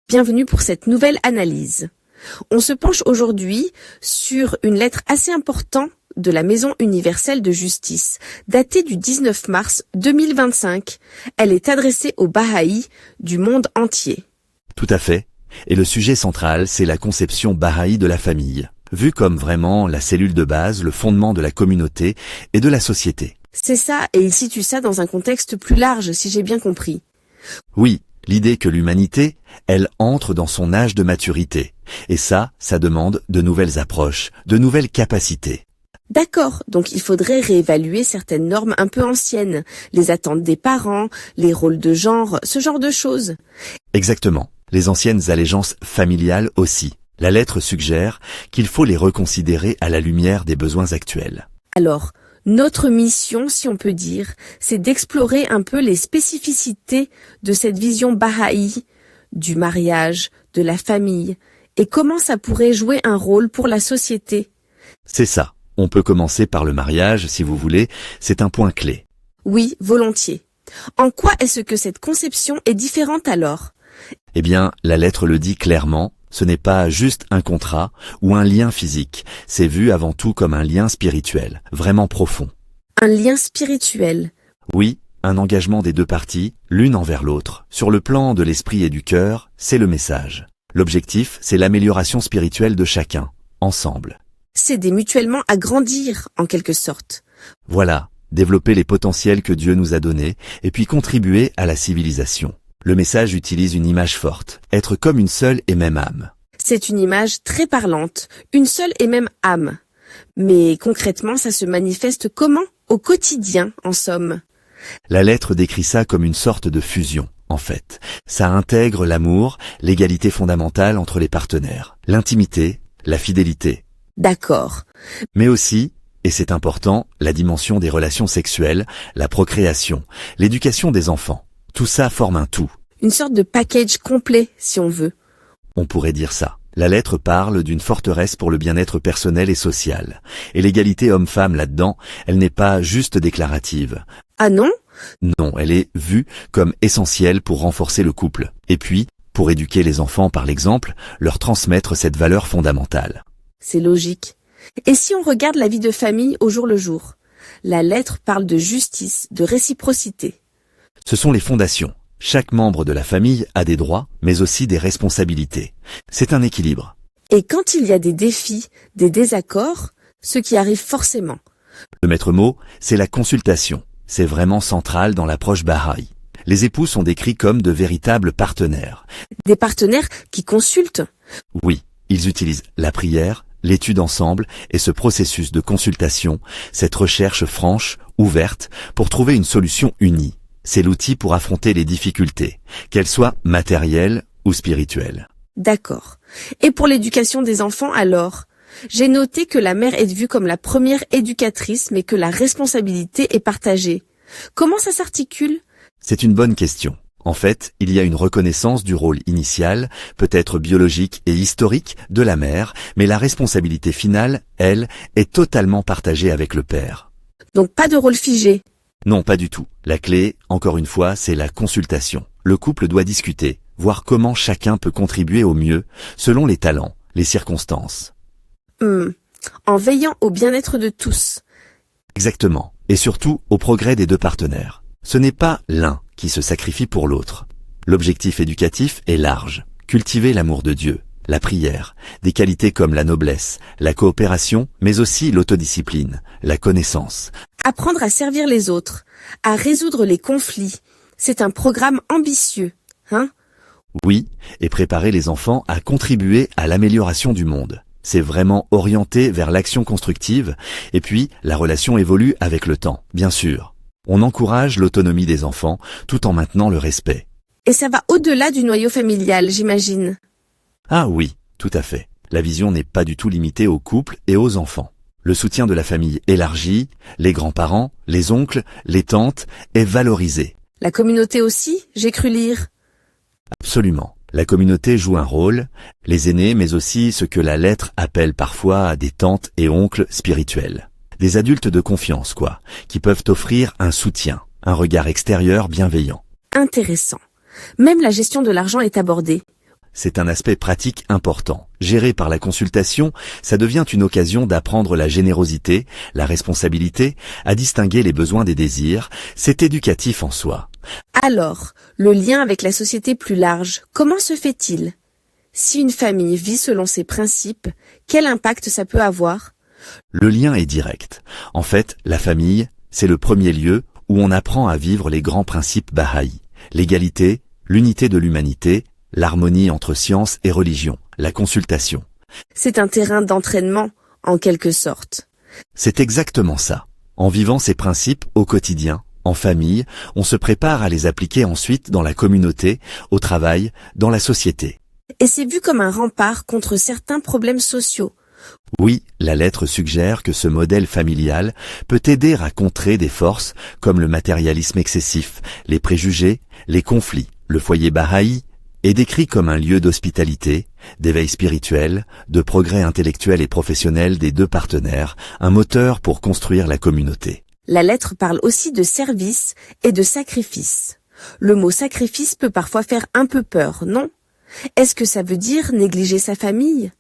Bienvenue pour cette nouvelle analyse. On se penche aujourd'hui sur une lettre assez importante de la Maison universelle de justice, datée du 19 mars 2025. Elle est adressée aux Bahaïs du monde entier. Tout à fait. Et le sujet central, c'est la conception Bahaï de la famille, vue comme vraiment la cellule de base, le fondement de la communauté et de la société. C'est ça, et il situe ça dans un contexte plus large, si j'ai bien compris. Oui, l'idée que l'humanité, elle entre dans son âge de maturité. Et ça demande de nouvelles approches, de nouvelles capacités. D'accord, donc il faudrait réévaluer certaines normes un peu anciennes, les attentes des parents, les rôles de genre, ce genre de choses. Exactement. Les anciennes allégeances familiales aussi. La lettre suggère qu'il faut les reconsidérer à la lumière des besoins actuels. Alors, notre mission, si on peut dire, c'est d'explorer un peu les spécificités de cette vision bahaï, du mariage, de la famille, et comment ça pourrait jouer un rôle pour la société. C'est ça. On peut commencer par le mariage, si vous voulez, c'est un point clé. Oui, volontiers. En quoi est-ce que cette conception est différente alors ? Eh bien, la lettre le dit clairement, ce n'est pas juste un contrat ou un lien physique, c'est vu avant tout comme un lien spirituel, vraiment profond. Un lien spirituel. Oui, un engagement des deux parties, l'une envers l'autre. Sur le plan de l'esprit et du cœur, c'est le message. L'objectif, c'est l'amélioration spirituelle de chacun, ensemble. S'aider mutuellement à grandir, en quelque sorte. Voilà, développer les potentiels que Dieu nous a donnés et puis contribuer à la civilisation. Le message utilise une image forte, être comme une seule et même âme. C'est une image très parlante, une seule et même âme. Mais concrètement, ça se manifeste comment ? Au quotidien, en somme. La lettre décrit ça comme une sorte de fusion, en fait. Ça intègre l'amour, l'égalité fondamentale entre les partenaires, l'intimité, la fidélité. D'accord. Mais aussi, et c'est important, la dimension des relations sexuelles, la procréation, l'éducation des enfants. Tout ça forme un tout. Une sorte de package complet, si on veut. On pourrait dire ça. La lettre parle d'une forteresse pour le bien-être personnel et social. Et l'égalité homme-femme là-dedans, elle n'est pas juste déclarative. Ah non ? Non, elle est vue comme essentielle pour renforcer le couple. Et puis, pour éduquer les enfants par l'exemple, leur transmettre cette valeur fondamentale. C'est logique. Et si on regarde la vie de famille au jour le jour ? La lettre parle de justice, de réciprocité. Ce sont les fondations. Chaque membre de la famille a des droits, mais aussi des responsabilités. C'est un équilibre. Et quand il y a des défis, des désaccords, ce qui arrive forcément. Le maître mot, c'est la consultation. C'est vraiment central dans l'approche Bahaï. Les époux sont décrits comme de véritables partenaires. Des partenaires qui consultent. Oui, ils utilisent la prière, l'étude ensemble et ce processus de consultation, cette recherche franche, ouverte, pour trouver une solution unie. C'est l'outil pour affronter les difficultés, qu'elles soient matérielles ou spirituelles. D'accord. Et pour l'éducation des enfants alors ? J'ai noté que la mère est vue comme la première éducatrice, mais que la responsabilité est partagée. Comment ça s'articule ? C'est une bonne question. En fait, il y a une reconnaissance du rôle initial, peut-être biologique et historique, de la mère, mais la responsabilité finale, elle, est totalement partagée avec le père. Donc pas de rôle figé. Non, pas du tout. La clé, encore une fois, c'est la consultation. Le couple doit discuter, voir comment chacun peut contribuer au mieux, selon les talents, les circonstances. En veillant au bien-être de tous. Exactement. Et surtout, au progrès des deux partenaires. Ce n'est pas l'un qui se sacrifie pour l'autre. L'objectif éducatif est large. Cultiver l'amour de Dieu, la prière, des qualités comme la noblesse, la coopération, mais aussi l'autodiscipline, la connaissance. Apprendre à servir les autres, à résoudre les conflits. C'est un programme ambitieux, hein ? Oui, et préparer les enfants à contribuer à l'amélioration du monde. C'est vraiment orienté vers l'action constructive, et puis la relation évolue avec le temps, bien sûr. On encourage l'autonomie des enfants, tout en maintenant le respect. Et ça va au-delà du noyau familial, j'imagine. Ah oui, tout à fait. La vision n'est pas du tout limitée aux couples et aux enfants. Le soutien de la famille élargie, les grands-parents, les oncles, les tantes, est valorisé. La communauté aussi, j'ai cru lire. Absolument. La communauté joue un rôle, les aînés, mais aussi ce que la lettre appelle parfois des tantes et oncles spirituels. Des adultes de confiance, quoi, qui peuvent offrir un soutien, un regard extérieur bienveillant. Intéressant. Même la gestion de l'argent est abordée. c'est un aspect pratique important. Géré par la consultation, ça devient une occasion d'apprendre la générosité, la responsabilité, à distinguer les besoins des désirs. C'est éducatif en soi. Alors, le lien avec la société plus large, comment se fait-il? Si une famille vit selon ses principes, quel impact ça peut avoir? Le lien est direct. En fait, la famille, c'est le premier lieu où on apprend à vivre les grands principes bahaïs. L'égalité, l'unité de l'humanité, l'harmonie entre science et religion, la consultation. C'est un terrain d'entraînement, en quelque sorte. C'est exactement ça. En vivant ces principes au quotidien, en famille, on se prépare à les appliquer ensuite dans la communauté, au travail, dans la société. Et c'est vu comme un rempart contre certains problèmes sociaux. Oui, la lettre suggère que ce modèle familial peut aider à contrer des forces comme le matérialisme excessif, les préjugés, les conflits. Le foyer bahaï est décrit comme un lieu d'hospitalité, d'éveil spirituel, de progrès intellectuel et professionnel des deux partenaires, un moteur pour construire la communauté. La lettre parle aussi de service et de sacrifice. Le mot sacrifice peut parfois faire un peu peur, non? Est-ce que ça veut dire négliger sa famille?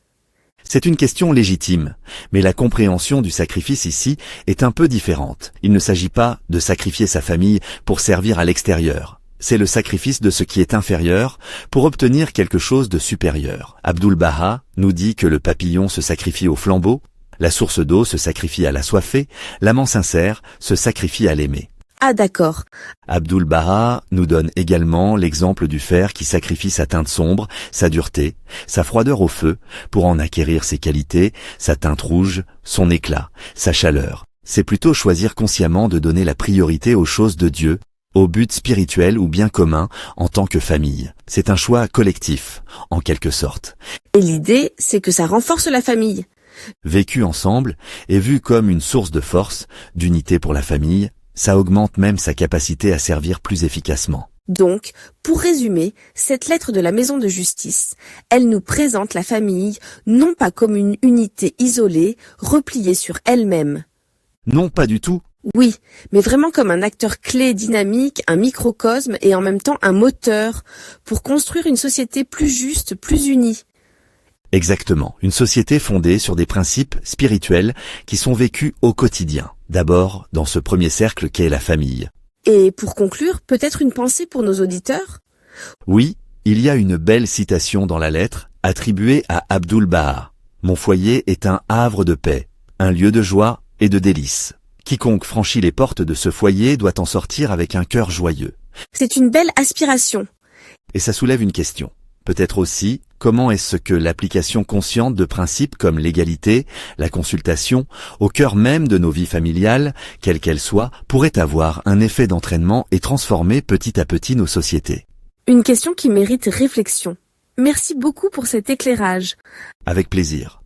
C'est une question légitime, mais la compréhension du sacrifice ici est un peu différente. Il ne s'agit pas de sacrifier sa famille pour servir à l'extérieur. C'est le sacrifice de ce qui est inférieur pour obtenir quelque chose de supérieur. Abdul-Baha nous dit que le papillon se sacrifie au flambeau, la source d'eau se sacrifie à l'assoiffé, l'amant sincère se sacrifie à l'aimé. Ah d'accord. Abdul-Baha nous donne également l'exemple du fer qui sacrifie sa teinte sombre, sa dureté, sa froideur au feu, pour en acquérir ses qualités, sa teinte rouge, son éclat, sa chaleur. C'est plutôt choisir consciemment de donner la priorité aux choses de Dieu, au but spirituel ou bien commun en tant que famille. C'est un choix collectif, en quelque sorte. Et l'idée, c'est que ça renforce la famille. Vécu ensemble et vu comme une source de force, d'unité pour la famille, ça augmente même sa capacité à servir plus efficacement. Donc, pour résumer, cette lettre de la Maison de Justice, elle nous présente la famille non pas comme une unité isolée, repliée sur elle-même. Non, pas du tout. Oui, mais vraiment comme un acteur clé dynamique, un microcosme et en même temps un moteur pour construire une société plus juste, plus unie. Exactement, une société fondée sur des principes spirituels qui sont vécus au quotidien. D'abord, dans ce premier cercle qu'est la famille. Et pour conclure, peut-être une pensée pour nos auditeurs? Oui, il y a une belle citation dans la lettre attribuée à Abdul-Baha. « Mon foyer est un havre de paix, un lieu de joie et de délices. Quiconque franchit les portes de ce foyer doit en sortir avec un cœur joyeux. » C'est une belle aspiration. Et ça soulève une question. Peut-être aussi, comment est-ce que l'application consciente de principes comme l'égalité, la consultation, au cœur même de nos vies familiales, quelles qu'elles soient, pourrait avoir un effet d'entraînement et transformer petit à petit nos sociétés? Une question qui mérite réflexion. Merci beaucoup pour cet éclairage. Avec plaisir.